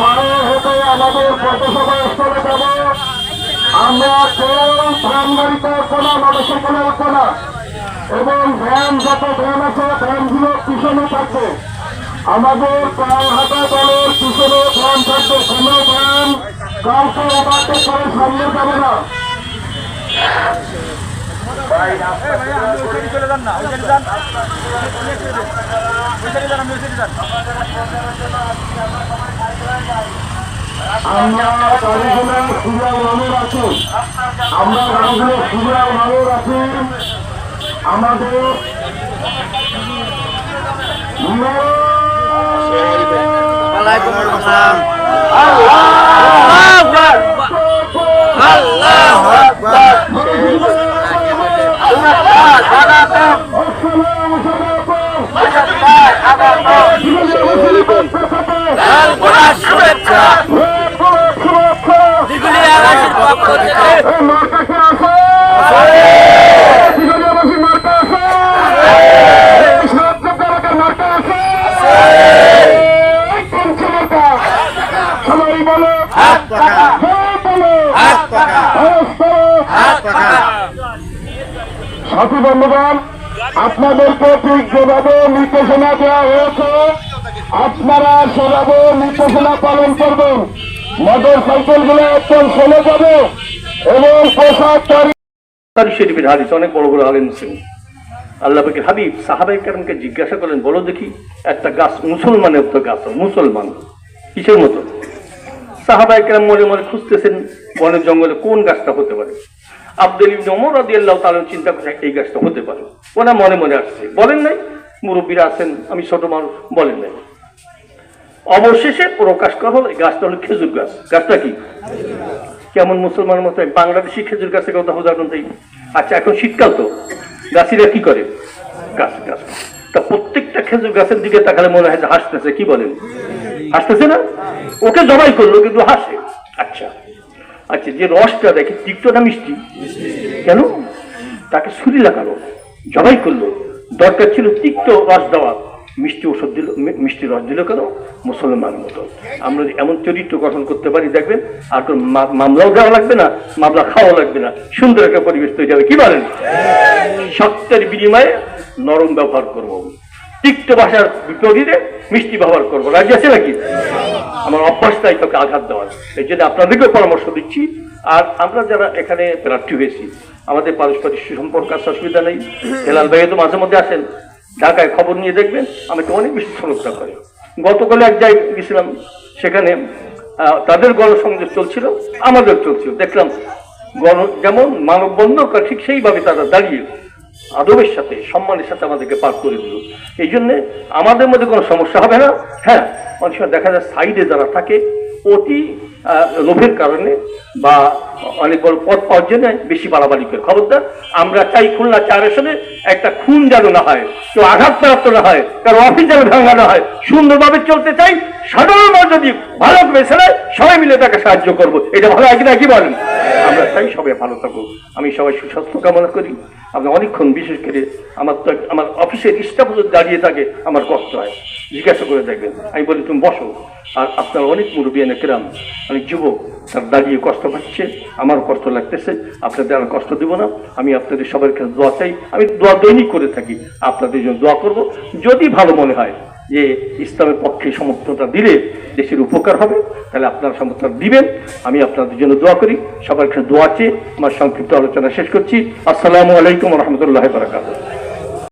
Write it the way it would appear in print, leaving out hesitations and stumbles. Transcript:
পায়ে হেঁটে আমাদের পথসভা স্থলে যাব। আমরা কেউ ভ্যান গাড়িতে উঠবো না, মোটরসাইকেলে উঠবো না, এবং ভ্যান যত ভ্যান আছে ভ্যানগুলো পিছনে থাকবে। আমাদের পায়ে হাঁটা দলের পিছনে ভ্যান থাকবে। কোনো ভ্যান কাউকে ওভারটেক করে সামনে যাবে না। আমরা গাড়িগুলো সুবিধা মানুষ আছি, আমরা গাড়িগুলো সুবিধা মানুষ আছি। আমাদের সাথী বন্ধুগণ, আপনাদেরকে ঠিক যেভাবে নির্দেশনা দেওয়া হয়েছে আপনারা সেভাবে নির্দেশনা পালন করবেন। মোটর সাইকেল গুলো একদম চলে যাবে এবং পোশাক শরীফের হাদিস, অনেক বড় বড় আলেম ছিলেন। আল্লাহ পাকের হাবিব সাহাবায়ে কেরামকে জিজ্ঞাসা করেন, বলো দেখি একটা গাছ মুসলমানের তো গাছ, মুসলমান কিসের মতো? সাহাবায়ে কেরাম মনে মনে খুঁজতেছেন বনের জঙ্গলে কোন গাছটা হতে পারে। আব্দুল ইবনে ওমর রাদিয়াল্লাহু তাআলা চিন্তা করে এই গাছটা হতে পারে। ওনা মনে মনে আসছে, বলেন নাই, মুরব্বীরা আছেন, আমি ছোট মানুষ, বলেন নাই। অবশেষে প্রকাশ করা হলো এই গাছটা হলো খেজুর গাছ। গাছটা কি কেমন মুসলমানের মতো বাংলাদেশি খেজুর গাছের কথা উদাহরণ দেই। আচ্ছা, এখন শীতকাল তো গাছিরা কি করে? গাছ গাছ তা প্রত্যেকটা খেজুর গাছের দিকে তাকালে মনে হয় যে হাসতেছে। কি বলেন? হাসতেছে না? ওকে জবাই করলো কিন্তু হাসে। আচ্ছা আচ্ছা, যে রসটা দেখে তিক্ত না মিষ্টি? কেন? তাকে ছুরি লাগালো, জবাই করলো, দরকার ছিল তিক্ত রস দেওয়া, মিষ্টি ওষুধ দিল, মিষ্টি রস দিল কেন? মুসলমানের মতো আমরা এমন চরিত্র গঠন করতে পারি, দেখবেন আর কোন মামলাও দেওয়া লাগবে না, মামলা খাওয়া লাগবে না, সুন্দর একটা পরিবেশ তৈরি হবে। কি বলেন? সত্যের বিনিময়ে নরম ব্যবহার করবো, তিক্ত ভাষার বিপরীতে মিষ্টি ব্যবহার করবো। রাজি আছে নাকি? আমার অভ্যাসটাই তোকে আঘাত দেওয়ার, এই জন্য আপনাদেরকেও পরামর্শ দিচ্ছি। আর আমরা যারা এখানে প্রার্থী হয়েছি, আমাদের পারস্পরিক সুসম্পর্ক আছে, অসুবিধা নেই। হেলাল ভাই তো মাঝে মধ্যে আসেন, ঢাকায় খবর নিয়ে দেখবেন আমাকে অনেক বেশি শ্রদ্ধা করে। গতকালে এক জায়গায় গেছিলাম, সেখানে তাদের গণসংযোগ চলছিল, আমাদের চলছিল। দেখলাম যেমন মানববন্ধন করে ঠিক সেইভাবে তারা দাঁড়িয়ে আদবের সাথে সম্মানের সাথে আমাদেরকে পার করে দিল। এই জন্যে আমাদের মধ্যে কোনো সমস্যা হবে না। হ্যাঁ, অনেক সময় দেখা যায় সাইডে যারা থাকে অতি লোভের কারণে বা অনেক বড় পথ পাওয়ার জন্য বেশি বাড়াবাড়ি করে। খবরদার, আমরা চাই খুলনা 4 আসনে একটা খুন যেন না হয়, কেউ আঘাতপ্রাপ্ত না হয়, কারো অফিস যেন ভাঙা না হয়, সুন্দরভাবে চলতে চাই। সাধারণ যদি ভালো বেছে নেয় সবাই মিলে তাকে সাহায্য করবো, এটা ভালো হয় কিনা? কি বলেন? আমরা চাই সবাই ভালো থাকুক। আমি সবাই সুস্বাস্থ্য কামনা করি। আপনি অনেকক্ষণ, বিশেষ করে আমার অফিসের স্টাফ দাঁড়িয়ে থাকে, আমার কষ্ট হয়, জিজ্ঞাসা করে দেখবেন। আমি বলি তুমি বসো। আর আপনার অনেক মুরব্বিয়ানে কেরাম, অনেক যুবক তার দাঁড়িয়ে কষ্ট পাচ্ছে, আমারও কষ্ট লাগতেছে, আপনাদের আর কষ্ট দিব না। আমি আপনাদের সবার কাছে দোয়া চাই, আমি দোয়া দৈনিক করে থাকি, আপনাদের জন্য দোয়া করব। যদি ভালো মনে হয় যে ইসলামের পক্ষে সমর্থনটা দিলে দেশের উপকার হবে, তাহলে আপনারা সমর্থন দিবেন। আমি আপনাদের জন্য দোয়া করি। সবার কাছে দোয়া চেয়ে আমার সংক্ষিপ্ত আলোচনা শেষ করছি। আসসালামু আলাইকুম ওয়া রাহমাতুল্লাহি ওয়া বারাকাতুহু।